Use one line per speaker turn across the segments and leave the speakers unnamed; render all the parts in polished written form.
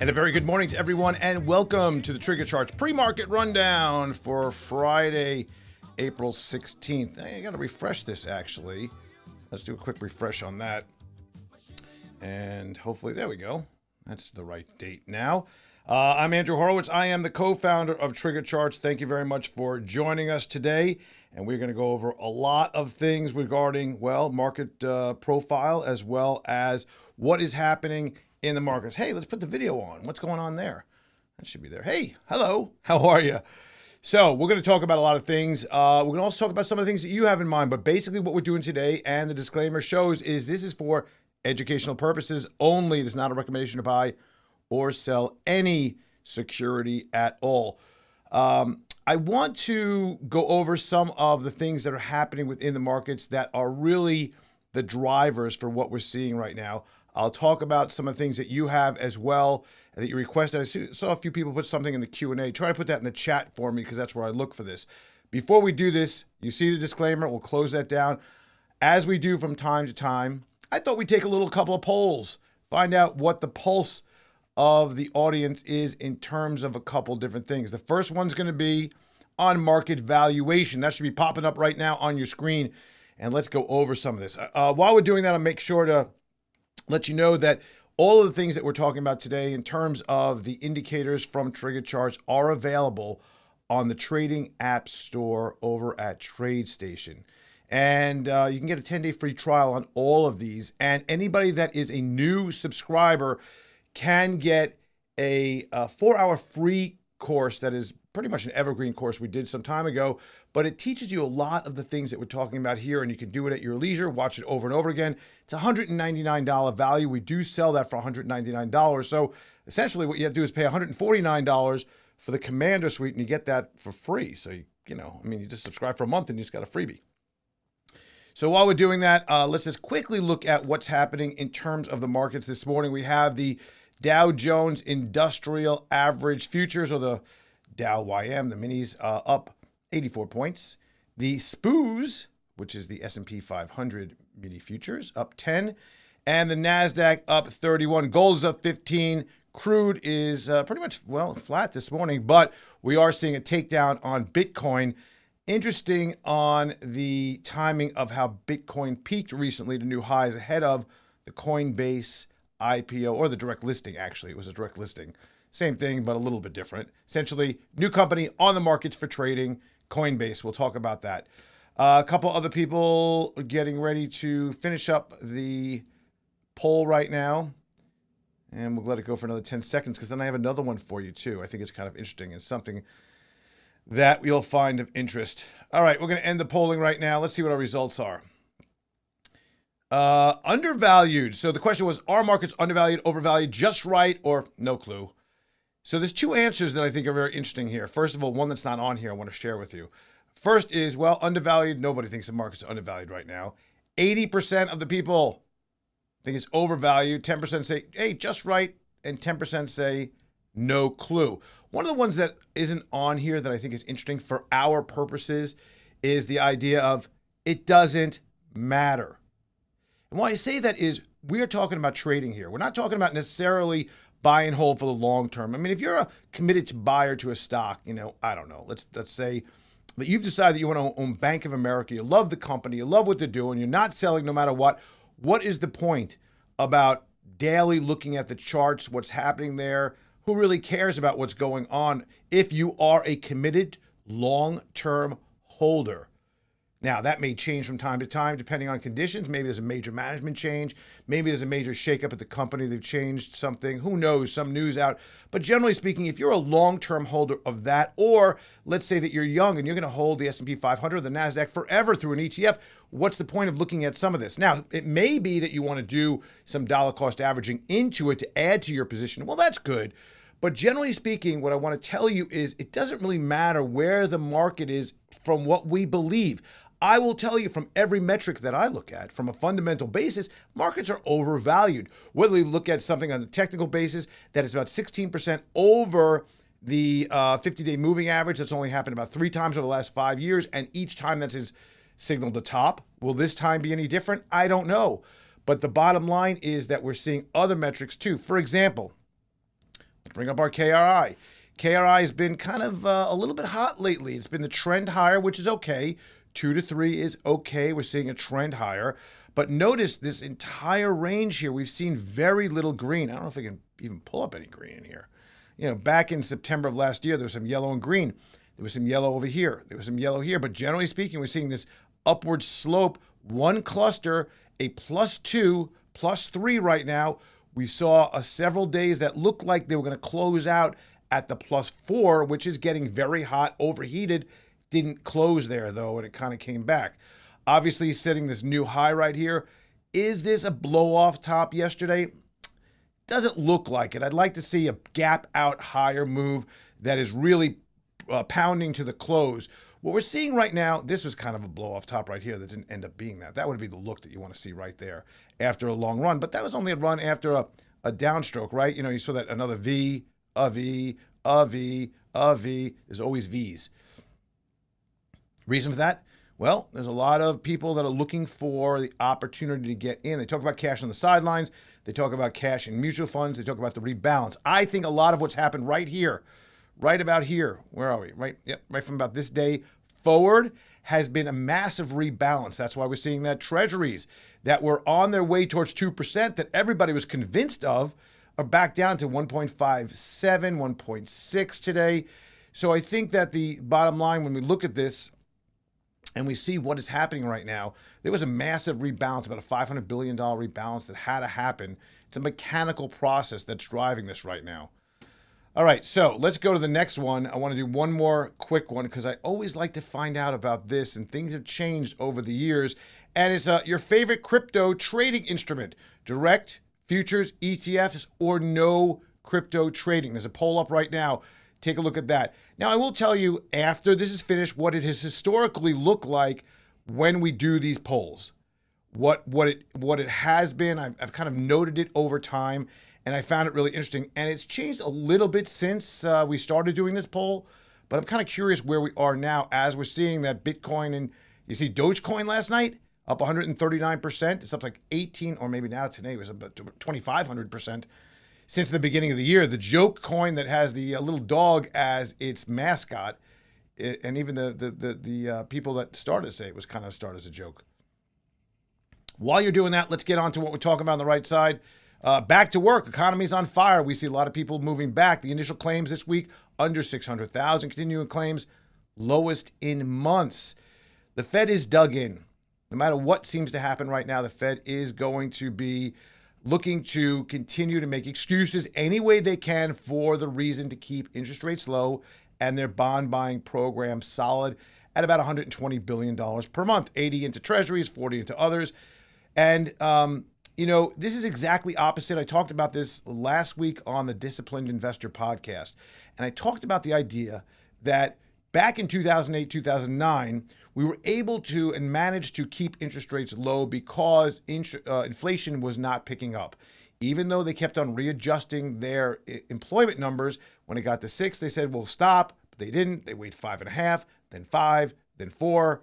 And a very good morning to everyone, and welcome to the TriggerCharts pre-market rundown for Friday, April 16th. I got to refresh this, actually. Let's do a quick refresh on that. And hopefully, there we go. That's the right date now. I'm Andrew Horowitz. I am the co-founder of TriggerCharts. Thank you very much for joining us today. And we're going to go over a lot of things regarding, well, market profile, as well as what is happening in the markets. Hey, let's put the video on. What's going on there? That should be there. Hey, hello. How are you? So we're going to talk about a lot of things. We're going to also talk about some of the things that you have in mind. But basically what we're doing today, and the disclaimer shows, is this is for educational purposes only. It is not a recommendation to buy or sell any security at all. I want to go over some of the things that are happening within the markets that are really the drivers for what we're seeing right now. I'll talk about some of the things that you have as well that you requested. I saw a few people put something in the Q&A. Try to put that in the chat for me because that's where I look for this. Before we do this, you see the disclaimer. We'll close that down. As we do from time to time, I thought we'd take a couple of polls, find out what the pulse of the audience is in terms of a couple different things. The first one's going to be on market valuation. That should be popping up right now on your screen. And let's go over some of this. While we're doing that, I'll make sure to let you know that all of the things that we're talking about today in terms of the indicators from TriggerCharts are available on the trading app store over at TradeStation. And you can get a 10-day free trial on all of these. And anybody that is a new subscriber can get a 4-hour free course that is pretty much an evergreen course we did some time ago, but it teaches you a lot of the things that we're talking about here, and you can do it at your leisure, watch it over and over again. It's $199 value. We do sell that for $199. So essentially what you have to do is pay $149 for the Commander Suite, and you get that for free. So, you just subscribe for a month and you just got a freebie. So while we're doing that, let's just quickly look at what's happening in terms of the markets this morning. We have the Dow Jones Industrial Average Futures, or the Dow YM, the minis, up 84 points. The SPOOs, which is the S&P 500 mini futures, up 10. And the NASDAQ up 31. Gold is up 15. Crude is pretty much, well, flat this morning, but we are seeing a takedown on Bitcoin. Interesting on the timing of how Bitcoin peaked recently to new highs ahead of the Coinbase IPO, or the direct listing, actually. It was a direct listing. Same thing, but a little bit different. Essentially, new company on the markets for trading, Coinbase. We'll talk about that. A couple other people getting ready to finish up the poll right now. And we'll let it go for another 10 seconds because then I have another one for you too. I think it's kind of interesting. It's something that you'll find of interest. All right, we're going to end the polling right now. Let's see what our results are. Undervalued. So the question was, are markets undervalued, overvalued, just right, or no clue? So there's two answers that I think are very interesting here. First of all, one that's not on here I want to share with you. First is, well, undervalued. Nobody thinks the market's undervalued right now. 80% of the people think it's overvalued. 10% say, hey, just right. And 10% say no clue. One of the ones that isn't on here that I think is interesting for our purposes is the idea of it doesn't matter. And why I say that is we're talking about trading here. We're not talking about necessarily buy and hold for the long term. I mean, if you're a committed to buyer to a stock, I don't know, let's say that you've decided that you want to own Bank of America, you love the company, you love what they're doing, you're not selling no matter what. What is the point about daily looking at the charts, what's happening there? Who really cares about what's going on if you are a committed long-term holder? Now, that may change from time to time depending on conditions. Maybe there's a major management change. Maybe there's a major shakeup at the company. They've changed something. Who knows? Some news out. But generally speaking, if you're a long-term holder of that, or let's say that you're young and you're going to hold the S&P 500 or the NASDAQ forever through an ETF, what's the point of looking at some of this? Now, it may be that you want to do some dollar cost averaging into it to add to your position. Well, that's good. But generally speaking, what I want to tell you is it doesn't really matter where the market is from what we believe. I will tell you from every metric that I look at, from a fundamental basis, markets are overvalued. Whether you look at something on a technical basis that is about 16% over the 50-day moving average, that's only happened about 3 times over the last 5 years, and each time that's signaled the top. Will this time be any different? I don't know. But the bottom line is that we're seeing other metrics too. For example, Let's bring up our KRI. KRI has been kind of a little bit hot lately. It's been the trend higher, which is okay. 2 to 3 is okay. We're seeing a trend higher. But notice this entire range here, we've seen very little green. I don't know if I can even pull up any green in here. You know, back in September of last year, there was some yellow and green. There was some yellow over here. There was some yellow here. But generally speaking, we're seeing this upward slope. One cluster, a +2, +3 right now. We saw several days that looked like they were going to close out at the +4, which is getting very hot, overheated. Didn't close there, though, and it kind of came back. Obviously, setting this new high right here. Is this a blow-off top yesterday? Doesn't look like it. I'd like to see a gap out higher move that is really pounding to the close. What we're seeing right now, this was kind of a blow-off top right here that didn't end up being that. That would be the look that you want to see right there after a long run. But that was only a run after a downstroke, right? You know, you saw that another V, a V, a V, a V. There's always Vs. Reason for that? Well, there's a lot of people that are looking for the opportunity to get in. They talk about cash on the sidelines. They talk about cash in mutual funds. They talk about the rebalance. I think a lot of what's happened right here, right about here, where are we? Right, yep, right from about this day forward has been a massive rebalance. That's why we're seeing that treasuries that were on their way towards 2% that everybody was convinced of are back down to 1.57, 1.6 today. So I think that the bottom line, when we look at this, and we see what is happening right now, there was a massive rebalance, about a $500 billion rebalance that had to happen. It's a mechanical process that's driving this right now. All right, so let's go to the next one. I want to do one more quick one because I always like to find out about this, and things have changed over the years. And it's your favorite crypto trading instrument, direct, futures, ETFs, or no crypto trading. There's a poll up right now. Take a look at that. Now, I will tell you after this is finished what it has historically looked like when we do these polls. What it has been. I've kind of noted it over time, and I found it really interesting. And it's changed a little bit since we started doing this poll, but I'm kind of curious where we are now as we're seeing that Bitcoin, and you see Dogecoin last night up 139%. It's up like 18, or maybe now today it was about 2,500%. Since the beginning of the year. The joke coin that has the little dog as its mascot, and even the people that started say it was kind of started as a joke. While you're doing that, let's get on to what we're talking about on the right side. Back to work. Economy's on fire. We see a lot of people moving back. The initial claims this week, under 600,000. Continuing claims, lowest in months. The Fed is dug in. No matter what seems to happen right now, the Fed is going to be looking to continue to make excuses any way they can for the reason to keep interest rates low and their bond buying program solid at about $120 billion per month, 80 into treasuries, 40 into others. And, you know, this is exactly opposite. I talked about this last week on the Disciplined Investor podcast. And I talked about the idea that back in 2008, 2009, we were able to and managed to keep interest rates low because inflation was not picking up. Even though they kept on readjusting their employment numbers, when it got to 6, they said, we'll stop. But they didn't. They waited 5.5, then 5, then 4.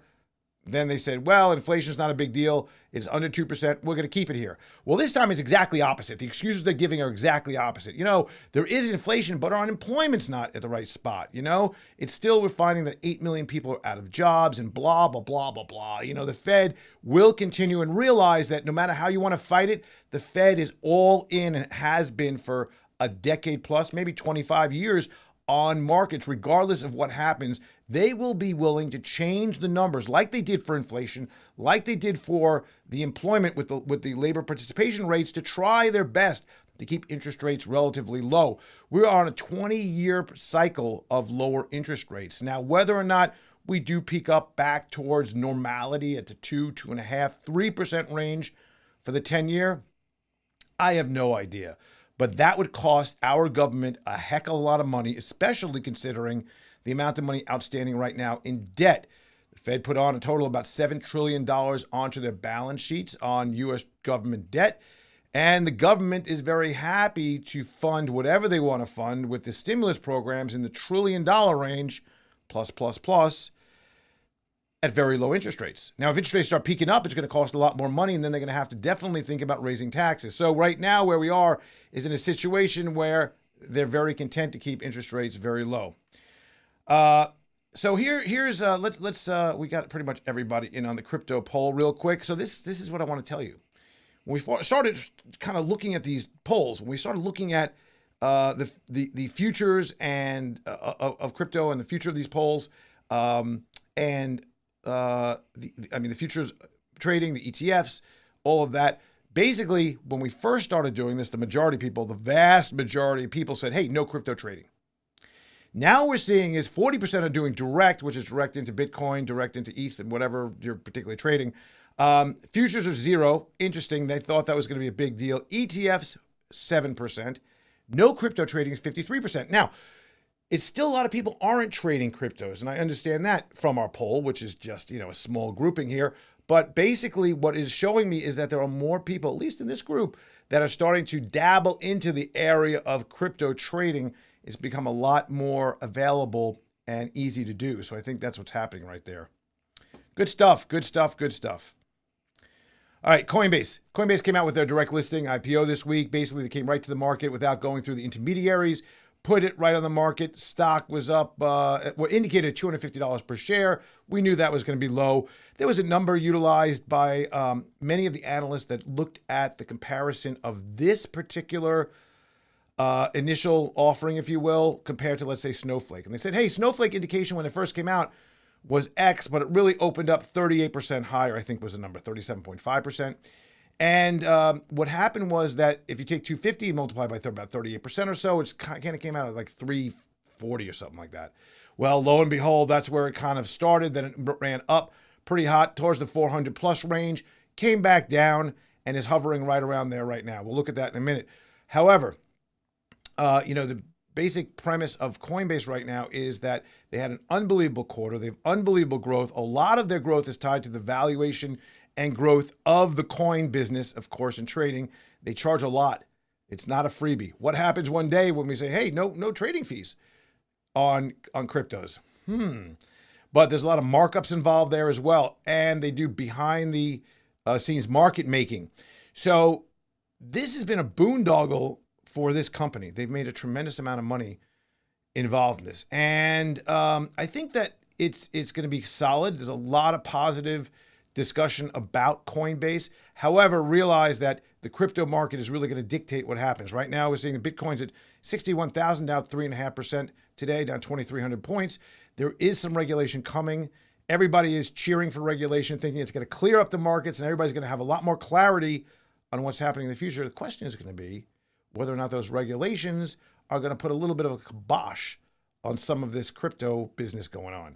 Then they said, well, inflation's not a big deal. It's under 2%. We're going to keep it here. Well, this time it's exactly opposite. The excuses they're giving are exactly opposite. You know, there is inflation, but our unemployment's not at the right spot. You know, it's still, we're finding that 8 million people are out of jobs and blah, blah, blah, blah, blah. You know, the Fed will continue and realize that no matter how you want to fight it, the Fed is all in and has been for a decade plus, maybe 25 years on markets. Regardless of what happens, they will be willing to change the numbers like they did for inflation, like they did for the employment with the labor participation rates, to try their best to keep interest rates relatively low. We're on a 20-year cycle of lower interest rates. Now, whether or not we do peak up back towards normality at the 2.5, 3% range for the 10-year, I have no idea. But that would cost our government a heck of a lot of money, especially considering the amount of money outstanding right now in debt. The Fed put on a total of about $7 trillion onto their balance sheets on U.S. government debt. And the government is very happy to fund whatever they want to fund with the stimulus programs in the $1 trillion range, plus, at very low interest rates. Now, if interest rates start peaking up, it's going to cost a lot more money, and then they're going to have to definitely think about raising taxes. So right now, where we are is in a situation where they're very content to keep interest rates very low. So here's we got pretty much everybody in on the crypto poll real quick. So this is what I want to tell you. When we started kind of looking at these polls, when we started looking at the futures and of crypto and the future of these polls, and the futures trading, the ETFs, all of that. Basically, when we first started doing this, the vast majority of people said, hey, no crypto trading. Now we're seeing is 40% are doing direct, which is direct into Bitcoin, direct into ETH, and whatever you're particularly trading. Futures are 0. Interesting. They thought that was going to be a big deal. ETFs, 7%. No crypto trading is 53%. Now, it's still a lot of people aren't trading cryptos, and I understand that from our poll, which is just, a small grouping here. But basically what is showing me is that there are more people, at least in this group, that are starting to dabble into the area of crypto trading. It's become a lot more available and easy to do. So I think that's what's happening right there. Good stuff, good stuff, good stuff. All right, Coinbase. Coinbase came out with their direct listing IPO this week. Basically, they came right to the market without going through the intermediaries, put it right on the market. Stock was up, indicated $250 per share. We knew that was going to be low. There was a number utilized by many of the analysts that looked at the comparison of this particular initial offering, if you will, compared to, let's say, Snowflake. And they said, hey, Snowflake indication when it first came out was X, but it really opened up 38% higher, I think was the number, 37.5%. And what happened was that if you take 250 and multiply by about 38% or so, it's kind of came out at like 340 or something like that. Well, lo and behold, that's where it kind of started. Then it ran up pretty hot towards the 400 plus range, came back down, and is hovering right around there right now. We'll look at that in a minute. However, the basic premise of Coinbase right now is that they had an unbelievable quarter. They have unbelievable growth. A lot of their growth is tied to the valuation and growth of the coin business, of course, in trading. They charge a lot. It's not a freebie. What happens one day when we say, hey, no trading fees on cryptos? But there's a lot of markups involved there as well. And they do behind the scenes market making. So this has been a boondoggle for this company. They've made a tremendous amount of money involved in this. And I think that it's going to be solid. There's a lot of positive discussion about Coinbase. However, realize that the crypto market is really going to dictate what happens. Right now, we're seeing Bitcoin's at 61,000, down 3.5% today, down 2,300 points. There is some regulation coming. Everybody is cheering for regulation, thinking it's going to clear up the markets and everybody's going to have a lot more clarity on what's happening in the future. The question is going to be whether or not those regulations are going to put a little bit of a kibosh on some of this crypto business going on.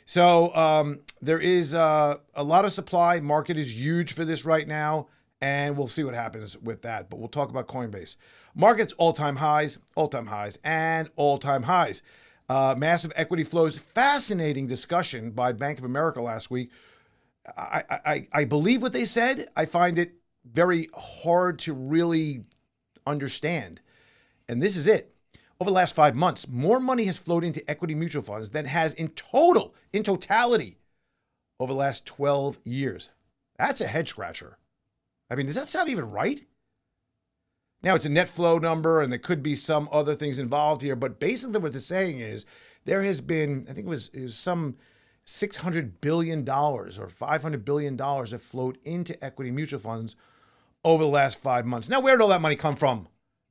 So there is a lot of supply. Market is huge for this right now, and we'll see what happens with that. But we'll talk about Coinbase. Market's all-time highs, and all-time highs. Massive equity flows. Fascinating discussion by Bank of America last week. I believe what they said. I find it very hard to really understand. And this is it. Over the last 5 months, more money has flowed into equity mutual funds than has in totality, over the last 12 years. That's a head scratcher. I mean, does that sound even right? Now, it's a net flow number, and there could be some other things involved here, but basically what they're saying is there has been, I think it was some $600 billion or $500 billion that flowed into equity mutual funds over the last 5 months. Now, where did all that money come from?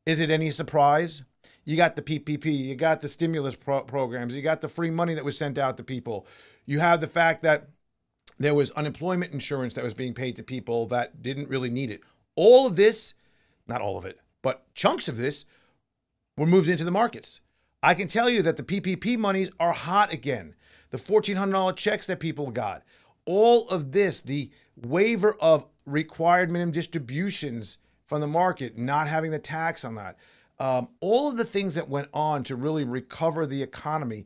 Is it any surprise? You got the PPP, you got the stimulus programs, you got the free money that was sent out to people. You have the fact that there was unemployment insurance that was being paid to people that didn't really need it. All of this, not all of it, but chunks of this were moved into the markets. I can tell you that the PPP monies are hot again. The $1,400 checks that people got. All of this, the waiver of required minimum distributions from the market, not having the tax on that. All of the things that went on to really recover the economy,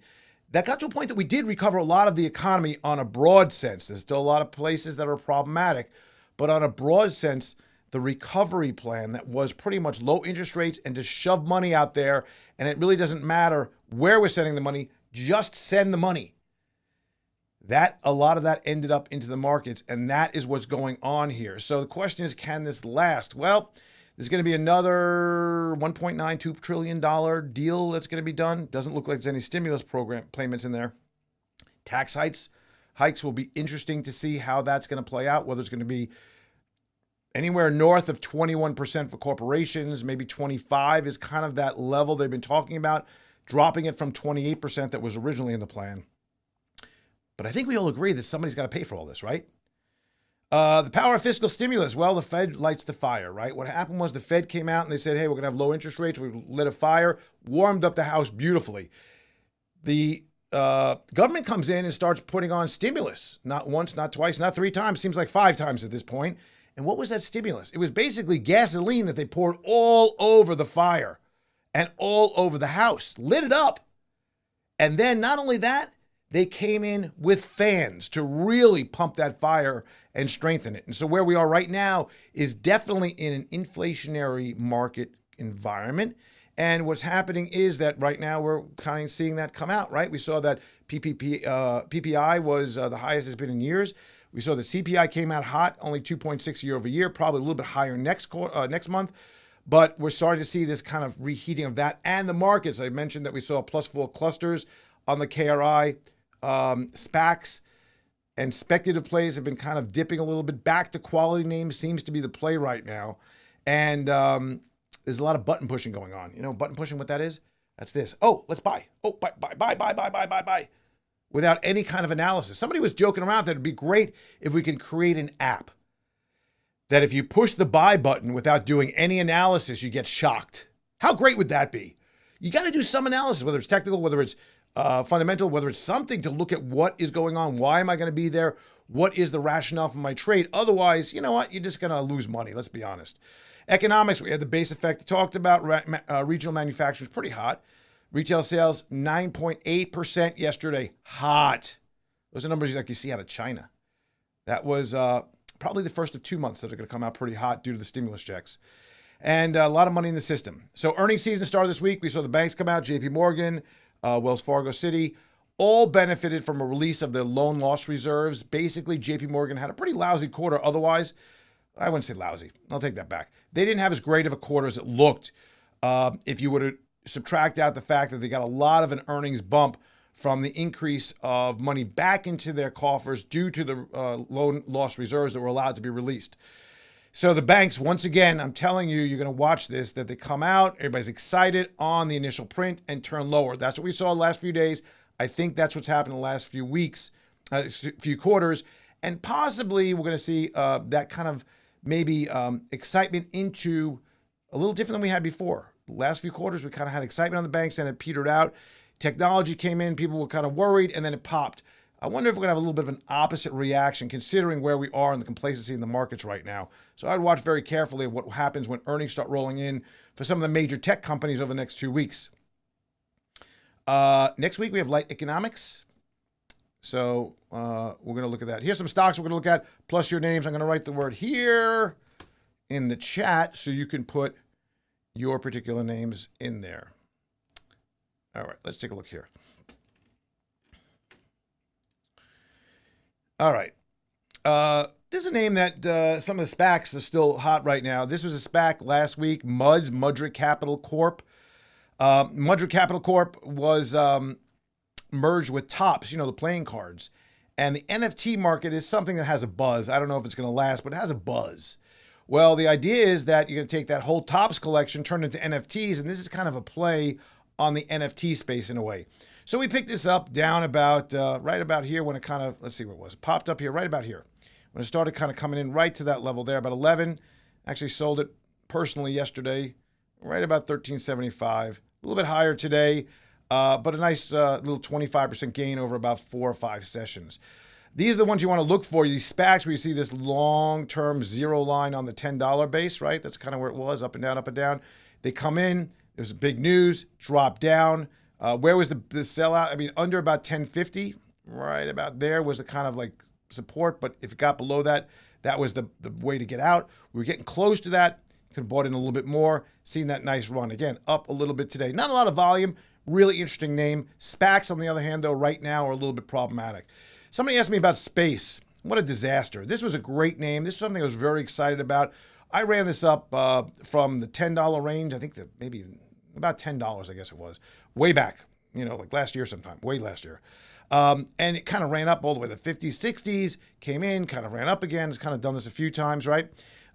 that got to a point that we did recover a lot of the economy on a broad sense. There's still a lot of places that are problematic, but on a broad sense, the recovery plan that was pretty much low interest rates and to shove money out there, and it really doesn't matter where we're sending the money, just send the money. A lot of that ended up into the markets, and that is what's going on here. So the question is, can this last? Well, There's going to be another $1.92 trillion deal that's going to be done. Doesn't look like there's any stimulus program payments in there. Tax hikes will be interesting to see how that's going to play out, whether it's going to be anywhere north of 21% for corporations, maybe 25 is kind of that level they've been talking about, dropping it from 28% that was originally in the plan. But I think we all agree that somebody's got to pay for all this, right? The power of fiscal stimulus. Well, the Fed lights the fire, right? What happened was the Fed came out and they said, hey, we're going to have low interest rates. We lit a fire, warmed up the house beautifully. The government comes in and starts putting on stimulus. Not once, not twice, not 3 times. Seems like 5 times at this point. And what was that stimulus? It was basically gasoline that they poured all over the fire and all over the house, lit it up. And then not only that, they came in with fans to really pump that fire and strengthen it. And so where we are right now is definitely in an inflationary market environment. And what's happening is that right now we're kind of seeing that come out, right? We saw that PPI was the highest it's been in years. We saw the CPI came out hot, only 2.6 year over year, probably a little bit higher next month. But we're starting to see this kind of reheating of that. And the markets, I mentioned that we saw +4 clusters on the KRI. SPACs and speculative plays have been kind of dipping a little bit back to quality names seems to be the play right now. And there's a lot of button pushing going on. You know, button pushing, what that is? That's this. Oh, let's buy. Oh, buy. Without any kind of analysis. Somebody was joking around that it'd be great if we could create an app that if you push the buy button without doing any analysis, you get shocked. How great would that be? You got to do some analysis, whether it's technical, whether it's fundamental, whether it's something to look at what is going on. Why am I going to be there? What is the rationale for my trade? Otherwise, you know what? You're just going to lose money. Let's be honest. Economics, we had the base effect I talked about. Regional manufacturing is pretty hot. Retail sales, 9.8% yesterday. Hot. Those are numbers like you see out of China. That was probably the first of 2 months that are going to come out pretty hot due to the stimulus checks. And a lot of money in the system. So earnings season started this week. We saw the banks come out, JP Morgan, Wells Fargo City, all benefited from a release of their loan loss reserves. Basically, JP Morgan had a pretty lousy quarter. Otherwise, I wouldn't say lousy. I'll take that back. They didn't have as great of a quarter as it looked. If you were to subtract out the fact that they got a lot of an earnings bump from the increase of money back into their coffers due to the loan loss reserves that were allowed to be released. So the banks, once again, I'm telling you, you're going to watch this, that they come out, everybody's excited on the initial print and turn lower. That's what we saw the last few days. I think that's what's happened the last few weeks, few quarters. And possibly we're going to see that kind of maybe excitement into a little different than we had before. The last few quarters, we kind of had excitement on the banks and it petered out. Technology came in, people were kind of worried, and then it popped. I wonder if we're going to have a little bit of an opposite reaction considering where we are in the complacency in the markets right now. So I'd watch very carefully of what happens when earnings start rolling in for some of the major tech companies over the next 2 weeks. Next week, we have light economics. So we're going to look at that. Here's some stocks we're going to look at, plus your names. I'm going to write the word here in the chat so you can put your particular names in there. All right, let's take a look here. All right. This is a name that some of the SPACs are still hot right now. This was a SPAC last week, Mudrick Capital Corp. Mudrick Capital Corp was merged with Topps, you know, the playing cards. And the NFT market is something that has a buzz. I don't know if it's going to last, but it has a buzz. Well, the idea is that you're going to take that whole Topps collection, turn it into NFTs, and this is kind of a play on the NFT space in a way. So we picked this up down about right about here when it kind of, let's see where it was. It popped up here, right about here. When it started kind of coming in right to that level there, about 11. Actually sold it personally yesterday, right about 13.75. A little bit higher today, but a nice little 25% gain over about 4 or 5 sessions. These are the ones you want to look for, these SPACs where you see this long-term zero line on the $10 base, right? That's kind of where it was, up and down, up and down. They come in, there's big news, drop down. Where was the sellout? I mean, under about 1050, right about there was the kind of like support. But if it got below that, that was the way to get out. We were getting close to that. Could have bought in a little bit more. Seen that nice run. Again, up a little bit today. Not a lot of volume. Really interesting name. SPACs, on the other hand, though, right now are a little bit problematic. Somebody asked me about space. What a disaster. This was a great name. This is something I was very excited about. I ran this up from the $10 range. I think that maybe about $10, I guess it was, way back, like last year sometime, way last year. And it kind of ran up all the way to the 50s, 60s, came in, kind of ran up again. It's kind of done this a few times, right?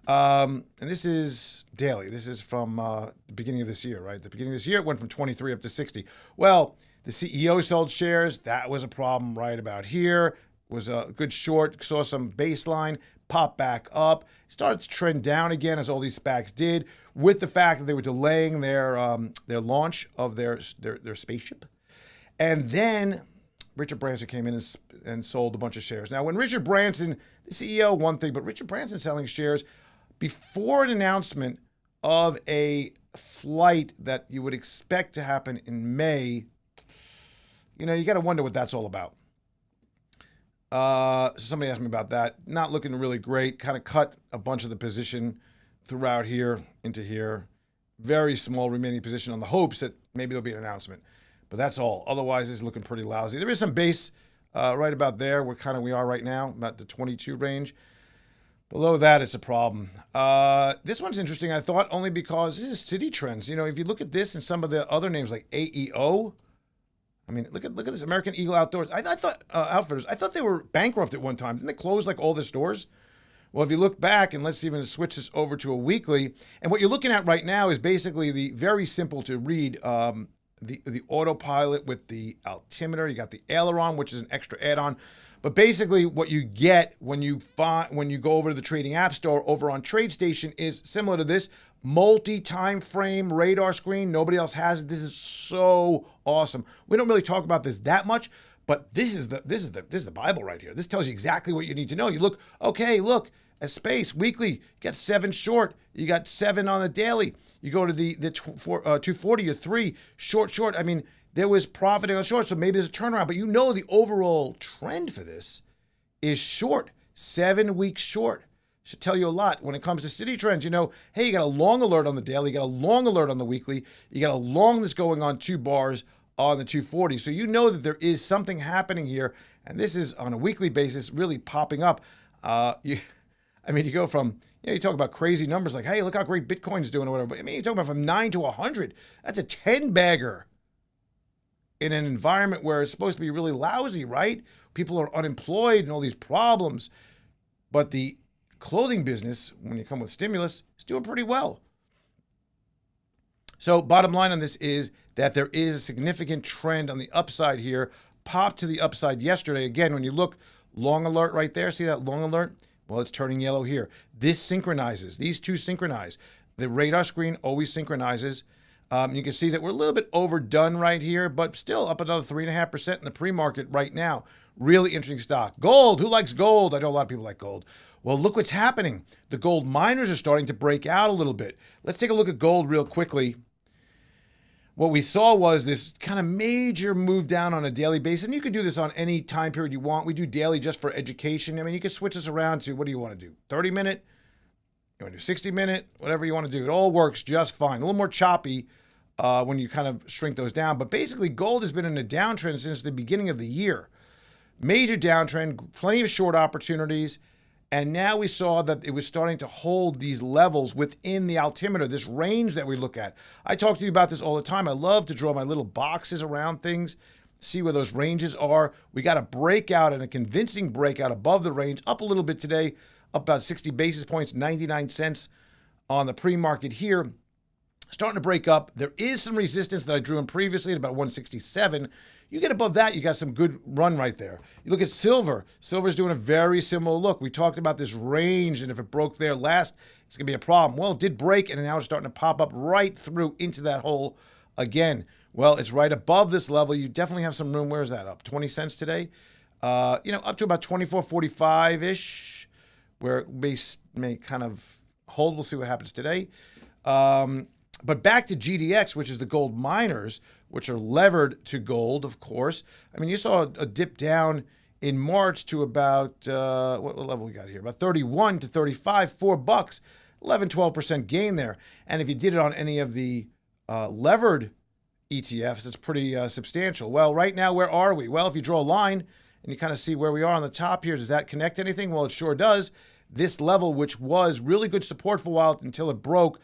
And this is daily. This is from the beginning of this year, right? The beginning of this year, it went from 23 up to 60. Well, the CEO sold shares. That was a problem right about here. Was a good short, saw some baseline, popped back up, started to trend down again as all these SPACs did, with the fact that they were delaying their launch of their spaceship. And then Richard Branson came in and sold a bunch of shares. Now, when Richard Branson, the CEO, one thing, but Richard Branson selling shares before an announcement of a flight that you would expect to happen in May, you got to wonder what that's all about. So somebody asked me about that. Not looking really great. Kind of cut a bunch of the position throughout here into here. Very small remaining position on the hopes that maybe there'll be an announcement. But that's all. Otherwise, it's looking pretty lousy. There is some base right about there where we are right now, about the 22 range. Below that, it's a problem. This one's interesting, I thought, only because this is city trends. If you look at this and some of the other names like AEO, I mean, look at this American Eagle Outdoors. I thought Outfitters. I thought they were bankrupt at one time. Didn't they close like all the stores? Well, if you look back, and let's even switch this over to a weekly, and what you're looking at right now is basically the very simple to read the autopilot with the altimeter. You got the aileron, which is an extra add-on. But basically, what you get when you go over to the trading app store over on TradeStation is similar to this multi-time frame radar screen. Nobody else has it. This is so awesome. We don't really talk about this that much, but this is the Bible right here. This tells you exactly what you need to know. You look, okay, look at space weekly. You got 7 short. You got 7 on the daily. You go to the 240 or 3 short. I mean, there was profiting on short, so maybe there's a turnaround. But the overall trend for this is short, 7 weeks short. Should tell you a lot when it comes to city trends. Hey, you got a long alert on the daily, you got a long alert on the weekly, you got a long that's going on 2 bars on the 240. So that there is something happening here, and this is on a weekly basis really popping up. You go from, you talk about crazy numbers like, hey, look how great Bitcoin's doing or whatever. But you talk about from 9 to 100. That's a 10-bagger in an environment where it's supposed to be really lousy, right? People are unemployed and all these problems. But the clothing business, when you come with stimulus, is doing pretty well. So bottom line on this is that there is a significant trend on the upside here. Popped to the upside yesterday. Again, when you look, long alert right there. See that long alert? Well, it's turning yellow here. This synchronizes. These two synchronize. The radar screen always synchronizes. You can see that we're a little bit overdone right here, but still up another 3.5% in the pre-market right now. Really interesting stock. Gold. Who likes gold? I know a lot of people like gold. Well, look what's happening. The gold miners are starting to break out a little bit. Let's take a look at gold real quickly. What we saw was this kind of major move down on a daily basis. And you can do this on any time period you want. We do daily just for education. I mean, you can switch this around to, what do you want to do? 30-minute? You want to do 60-minute? Whatever you want to do. It all works just fine. A little more choppy when you kind of shrink those down. But basically, gold has been in a downtrend since the beginning of the year. Major downtrend, plenty of short opportunities. And now we saw that it was starting to hold these levels within the altimeter, this range that we look at. I talk to you about this all the time. I love to draw my little boxes around things, see where those ranges are. We got a breakout and a convincing breakout above the range, up a little bit today, up about 60 basis points, 99 cents on the pre-market here. Starting to break up. There is some resistance that I drew in previously at about 167. You get above that, you got some good run right there. You look at silver. Silver's doing a very similar look. We talked about this range, and if it broke there last, it's going to be a problem. Well, it did break, and now it's starting to pop up right through into that hole again. Well, it's right above this level. You definitely have some room. Where is that? Up 20 cents today? Up to about 24.45-ish, where base may kind of hold. We'll see what happens today. But back to GDX, which is the gold miners, which are levered to gold, of course. I mean, you saw a dip down in March to about, what level we got here? About 31 to 35, $4, 11, 12% gain there. And if you did it on any of the levered ETFs, it's pretty substantial. Well, right now, where are we? Well, if you draw a line and you kind of see where we are on the top here, does that connect anything? Well, it sure does. this level, which was really good support for a while until it broke,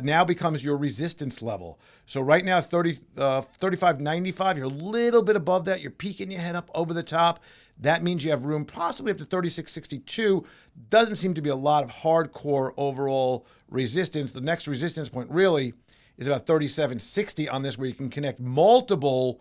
now becomes your resistance level. So right now, 35.95, you're a little bit above that. You're peeking your head up over the top. That means you have room possibly up to 36.62. Doesn't seem to be a lot of hardcore overall resistance. The next resistance point really is about 37.60 on this, where you can connect multiple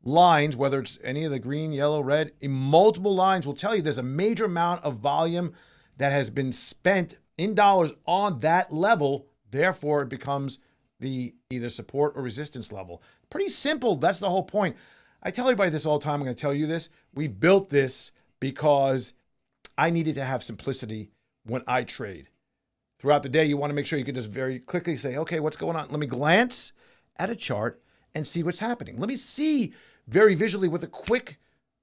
lines, whether it's any of the green, yellow, red, in multiple lines will tell you there's a major amount of volume that has been spent in dollars on that level. Therefore, it becomes the either support or resistance level. Pretty simple. That's the whole point. I tell everybody this all the time. I'm going to tell you this. We built this because I needed to have simplicity when I trade. Throughout the day, you want to make sure you can just very quickly say, okay, what's going on? Let me glance at a chart and see what's happening. Let me see very visually with a quick,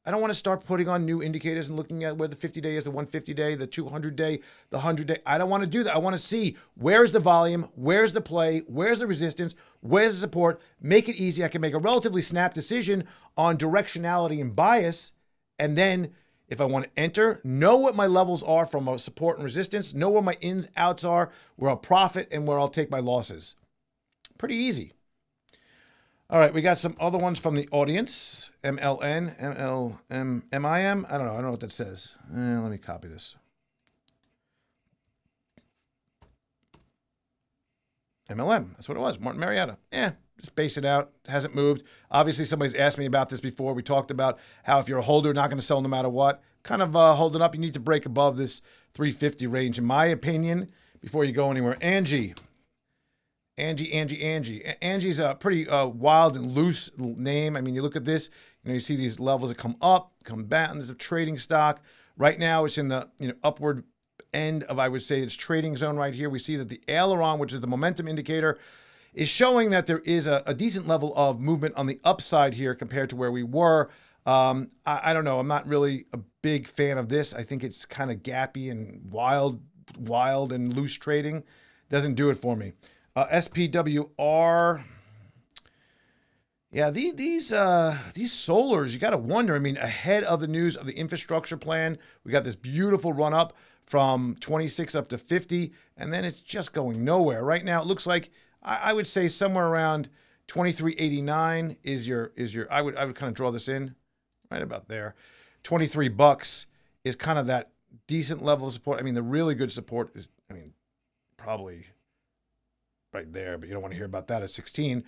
I don't want to start putting on new indicators and looking at where the 50-day is, the 150-day, the 200-day, the 100-day. I don't want to do that. I want to see where's the volume, where's the play, where's the resistance, where's the support. Make it easy. I can make a relatively snap decision on directionality and bias. And then if I want to enter, know what my levels are from a support and resistance, know where my ins, outs are, where I'll profit and where I'll take my losses. Pretty easy. All right, we got some other ones from the audience. MLN, MLM, MIM. I don't know what that says. Let me copy this. MLM, that's what it was. Martin Marietta. Just base it out. Hasn't moved. Obviously, somebody's asked me about this before. We talked about how if you're a holder, not going to sell no matter what. Kind of holding up. You need to break above this 350 range, in my opinion, before you go anywhere. Angie. Angie's a pretty wild and loose name. I mean, you look at this, you see these levels that come up, come back, and there's a trading stock. Right now, it's in the upward end of, I would say, its trading zone right here. We see that the aileron, which is the momentum indicator, is showing that there is a decent level of movement on the upside here compared to where we were. I don't know. I'm not really a big fan of this. I think it's kind of gappy and wild and loose trading. Doesn't do it for me. SPWR. Yeah, these solars, you got to wonder. I mean, ahead of the news of the infrastructure plan, we got this beautiful run up from 26 up to 50, and then it's just going nowhere. Right now, it looks like I would say somewhere around 23.89 is your. I would kind of draw this in right about there. $23 is kind of that decent level of support. I mean, the really good support is, probably right there, but you don't want to hear about that at 16.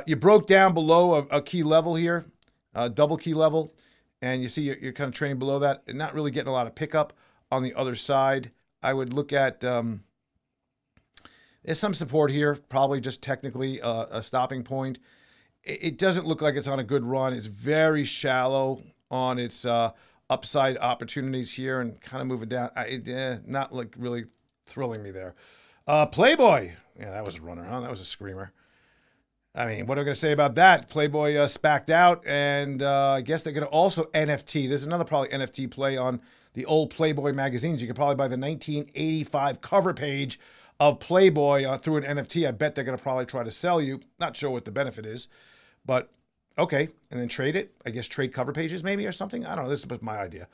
You broke down below a key level here, double key level, and you see you're kind of trading below that and not really getting a lot of pickup on the other side. I would look at, there's some support here, probably just technically a stopping point. It doesn't look like it's on a good run. It's very shallow on its upside opportunities here and kind of moving down. Not like really thrilling me there. Playboy. Yeah, that was a runner, huh? That was a screamer. I mean, what am I going to say about that? Playboy spacked out, and I guess they're going to also NFT. There's another probably NFT play on the old Playboy magazines. You could probably buy the 1985 cover page of Playboy through an NFT. I bet they're going to probably try to sell you. Not sure what the benefit is, but okay. And then trade it. I guess trade cover pages maybe or something. I don't know. This is my idea.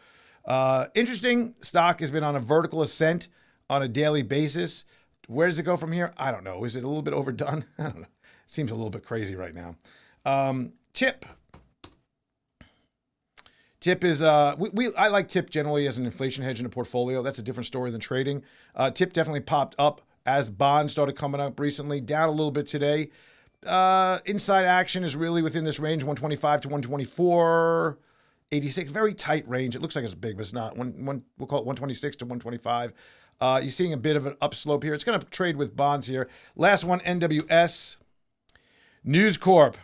Interesting. Stock has been on a vertical ascent on a daily basis. Where does it go from here? I don't know. Is it a little bit overdone? I don't know. Seems a little bit crazy right now. TIP. TIP is, I like TIP generally as an inflation hedge in a portfolio. That's a different story than trading. TIP definitely popped up as bonds started coming up recently. Down a little bit today. Inside action is really within this range, 125 to 124.86. Very tight range. It looks like it's big, but it's not. We'll call it 126 to 125. You're seeing a bit of an upslope here. It's going to trade with bonds here. Last one, NWS. News Corp.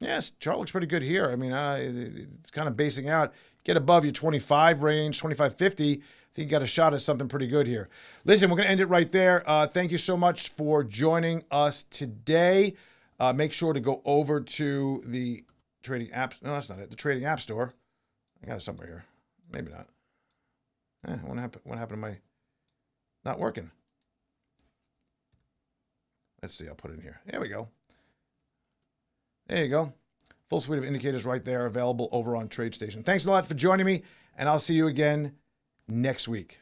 Yes, chart looks pretty good here. I mean, it's kind of basing out. Get above your 25 range, 25.50. I think you got a shot at something pretty good here. Listen, we're going to end it right there. Thank you so much for joining us today. Make sure to go over to the trading app. No, that's not it. The trading app store. I got it somewhere here. Maybe not. What happened to my not working? Let's see. I'll put it in here. There we go. There you go. Full suite of indicators right there available over on TradeStation. Thanks a lot for joining me, and I'll see you again next week.